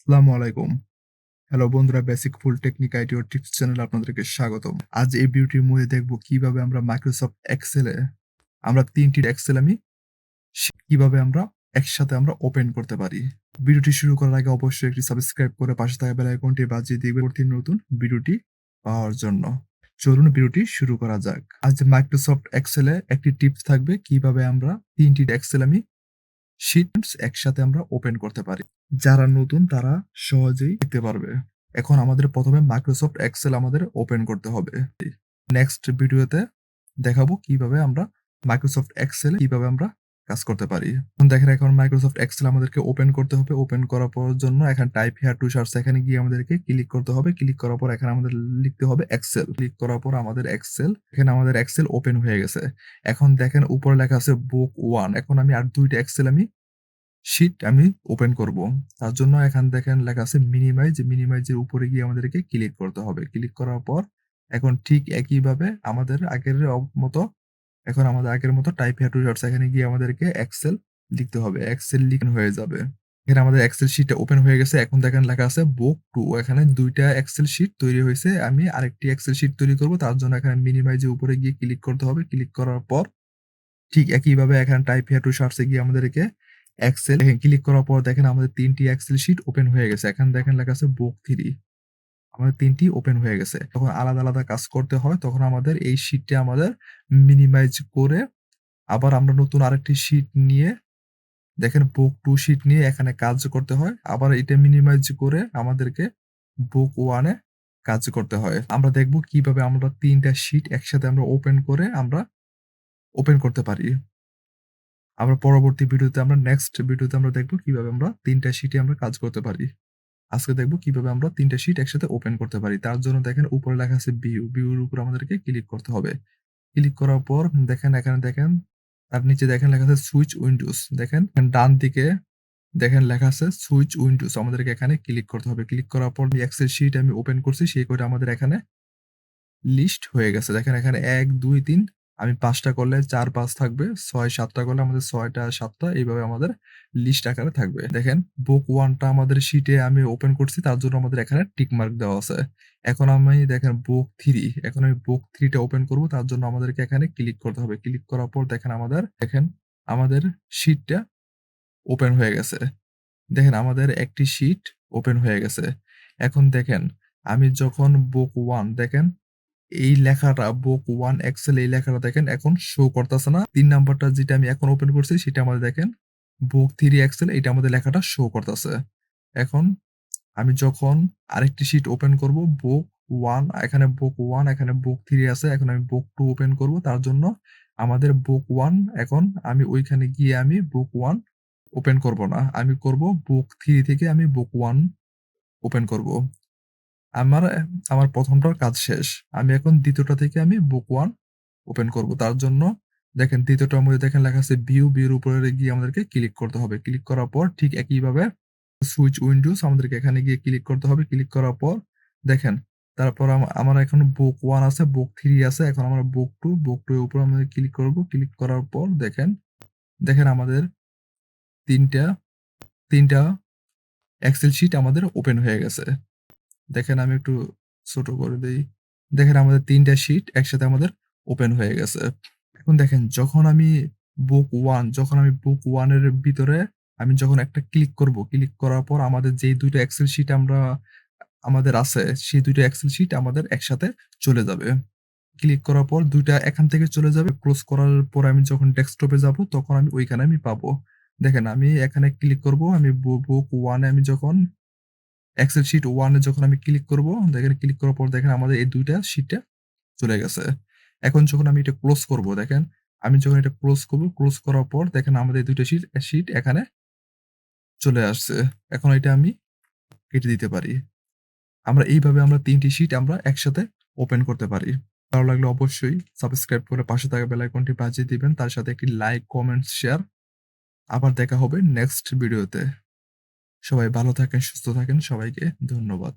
আসসালামু আলাইকুম। হ্যালো বন্ধুরা, বেসিক ফুল টেকনিক আইটি ও টিপস চ্যানেলে আপনাদেরকে স্বাগতম। আজ এই ভিডিওটির মধ্যে দেখব কিভাবে আমরা মাইক্রোসফট এক্সেল এ আমরা ৩ টি এক্সেল কিভাবে আমরা একসাথে ওপেন করতে পারি। ভিডিওটি শুরু করার আগে অবশ্যই একটি সাবস্ক্রাইব করে পাশে থাকা বেল আইকনটি বাজিয়ে দিবেন পরবর্তী নতুন ভিডিওটি পাওয়ার জন্য। চলুন ভিডিওটি শুরু করা যাক। আজ মাইক্রোসফট এক্সেল এ একটি টিপস থাকবে কিভাবে আমরা ৩ টি এক্সেল শিটস একসাথে আমরা ওপেন করতে পারি। যারা নতুন তারা সহজেই দেখতে পারবে। এখন আমাদের ১ম এ মাইক্রোসফট এক্সেল আমাদের ওপেন করতে হবে। নেক্সট ভিডিওতে দেখাবো কিভাবে আমরা মাইক্রোসফট এক্সেল কিভাবে আমরা কাজ করতে পারি। দেখেন এখন মাইক্রোসফট এক্সেল আমাদেরকে ওপেন করতে হবে। ওপেন করার পর জন্য এখানে টাইপ হিয়ার টু সার্চ এখানে গিয়ে আমাদেরকে ক্লিক করতে হবে। ক্লিক করার পর এখানে আমাদের লিখতে হবে এক্সেল। ক্লিক করার পর আমাদের এক্সেল এখানে আমাদের এক্সেল ওপেন হয়ে গেছে। এখন দেখেন উপরে লেখা আছে বুক 1 এখন আমি আর ২ টা এক্সেল শিট আমি ওপেন করব। তার জন্য এখানে দেখেন লেখা আছে মিনিমাইজ, মিনিমাইজের উপরে গিয়ে আমাদেরকে ক্লিক করতে হবে। ক্লিক করার পর এখন ঠিক একইভাবে আমাদের আগের মতো এখন আমাদের আগের মতো টাইপ হিয়ার টু শর্টস এখানে গিয়ে আমাদেরকে এক্সেল লিখতে হবে। এক্সেল লিখে হয়ে যাবে। এখানে আমাদের এক্সেল শিটটা ওপেন হয়ে গেছে। এখন দেখেন লেখা আছে বুক 2 এখানে ২ টা এক্সেল শিট তৈরি হইছে। আমি আরেকটি এক্সেল শিট তৈরি করব। তার জন্য এখানে মিনিমাইজের উপরে গিয়ে ক্লিক করতে হবে। ক্লিক করার পর ঠিক একইভাবে এখানে টাইপ হিয়ার টু শর্টস এ গিয়ে আমাদেরকে এক্সেল ক্লিক করার পর দেখেন আমাদের ৩ টি এক্সেল শিট ওপেন হয়ে গেছে। এখানে দেখেন লেখা আছে বুক 3 আমাদের ৩ টি ওপেন হয়ে গেছে। যখন আলাদা, আলাদা কাজ করতে হয় তখন আমাদের এই শিটটা আমাদের মিনিমাইজ করে আবার আমরা নতুন আরেকটি শিট নিয়ে দেখেন বুক 2 শিট নিয়ে এখানে কাজ করতে হয়। আবার এটা মিনিমাইজ করে আমাদেরকে বুক 1 এ কাজ করতে হয়। আমরা দেখব কিভাবে আমরা ৩ টা শিট একসাথে আমরা ওপেন করতে পারি। আমরা পরবর্তী ভিডিওতে নেক্সট ভিডিওতে আমরা দেখব কিভাবে আমরা ৩ টা শিটে আমরা কাজ করতে পারি। আজকে দেখব কিভাবে আমরা ৩ টা শিট একসাথে ওপেন করতে পারি। তার জন্য দেখেন উপরে লেখা আছে ভিউ, ভিউ এর উপর আমাদেরকে ক্লিক করতে হবে। ক্লিক করার পর দেখেন এখানে দেখেন তার নিচে দেখেন লেখা আছে সুইচ উইন্ডোজ। দেখেন ডান দিকে দেখেন লেখা আছে সুইচ উইন্ডোজ আমাদেরকে এখানে ক্লিক করতে হবে। ক্লিক করার পর এক্সেল শিট আমি ওপেন করছি সেই কয়টা আমাদের এখানে লিস্ট হয়ে গেছে। দেখেন এখানে ১, ২, ৩ আমি ৫ টা করলে ৪, ৫ থাকবে। ৬, ৭ টা করলে আমাদের ৬ টা ৭ টা এইভাবে আমাদের লিস্ট আকারে থাকবে। দেখেন বুক 1 টা আমাদের শিটে আমি ওপেন করছি তার জন্য আমাদের এখানে টিক মার্ক দেওয়া আছে। এখন আমি দেখেন বুক 3 এখন আমি বুক 3 টা ওপেন করব তার জন্য আমাদেরকে এখানে ক্লিক করতে হবে। ক্লিক করার পর দেখেন আমাদের শিটটা ওপেন হয়ে গেছে। দেখেন আমাদের একটি শিট ওপেন হয়ে গেছে। এখন দেখেন আমি যখন বুক 1 দেখেন এই লেখাটা বুক 1 এক্সেল এই লেখাটা দেখেন এখন শো করতেছে না। ৩ নাম্বারটা যেটা আমি এখন ওপেন করছি সেটা আমাদের দেখেন বুক 3 এক্সেল এটা আমাদের লেখাটা শো করতেছে। এখন আমি যখন আরেকটি শিট ওপেন করব বুক 1 এখানে বুক 1 এখানে বুক 3 আছে। এখন আমি বুক 2 ওপেন করব। তার জন্য আমাদের বুক 1 এখন আমি ওইখানে গিয়ে আমি বুক 1 ওপেন করব না। আমি করব বুক 3 থেকে আমি বুক 1 ওপেন করব। আমার আমার ১ম টার কাজ শেষ। আমি এখন ২য় টা থেকে আমি বুক 1 ওপেন করব। তার জন্য দেখেন ২য় টার মধ্যে দেখেন লেখা আছে ভিউ, ভিউর উপরে গিয়ে আমাদেরকে ক্লিক করতে হবে। ক্লিক করার পর ঠিক একইভাবে সুইচ উইন্ডোজ আমাদেরকে এখানে গিয়ে ক্লিক করতে হবে। ক্লিক করার পর দেখেন তারপর আমার এখন বুক 1 আছে, বুক 3 আছে। এখন আমরা বুক 2 এর উপর আমরা ক্লিক করব। ক্লিক করার পর দেখেন আমাদের ৩ টা ৩ টা এক্সেল শিট আমাদের ওপেন হয়ে গেছে। দেখেন আমি একটু ছোট করে দেই। দেখেন আমাদের ৩ টা শিট একসাথে আমাদের ওপেন হয়ে গেছে। এখন দেখেন যখন আমি বুক 1 এর ভিতরে আমি যখন একটা ক্লিক করব, ক্লিক করার পর আমাদের যেই ২ টা এক্সেল শিট আমাদের আছে, সেই ২ টা এক্সেল শিট আমাদের একসাথে চলে যাবে। ক্লিক করার পর ২ টা এখান থেকে চলে যাবে। ক্লোজ করার পর আমি যখন ডেস্কটপে যাব তখন আমি ওইখানে পাবো। দেখেন আমি এখানে ক্লিক করব। আমি বুক 1 এ আমি যখন এক্সেল শিট 1 এ যখন আমি ক্লিক করব, দেখেন ক্লিক করার পর দেখেন আমাদের এই ২ টা শিটে চলে গেছে। এখন যখন আমি এটা ক্লোজ করব, দেখেন আমি যখন এটা ক্লোজ করব, ক্লোজ করার পর দেখেন আমাদের ২ টা শিট এখানে চলে আসছে। এখন এটা আমি কেটে দিতে পারি। এইভাবে আমরা ৩ টি শিট একসাথে ওপেন করতে পারি। ভালো লাগলে অবশ্যই সাবস্ক্রাইব করে পাশে থাকা বেল আইকনটি বাজিয়ে দিবেন। তার সাথে একটি লাইক, কমেন্ট, শেয়ার। আবার দেখা হবে নেক্সট ভিডিওতে। সবাই ভালো থাকেন, সুস্থ থাকেন। সবাইকে ধন্যবাদ।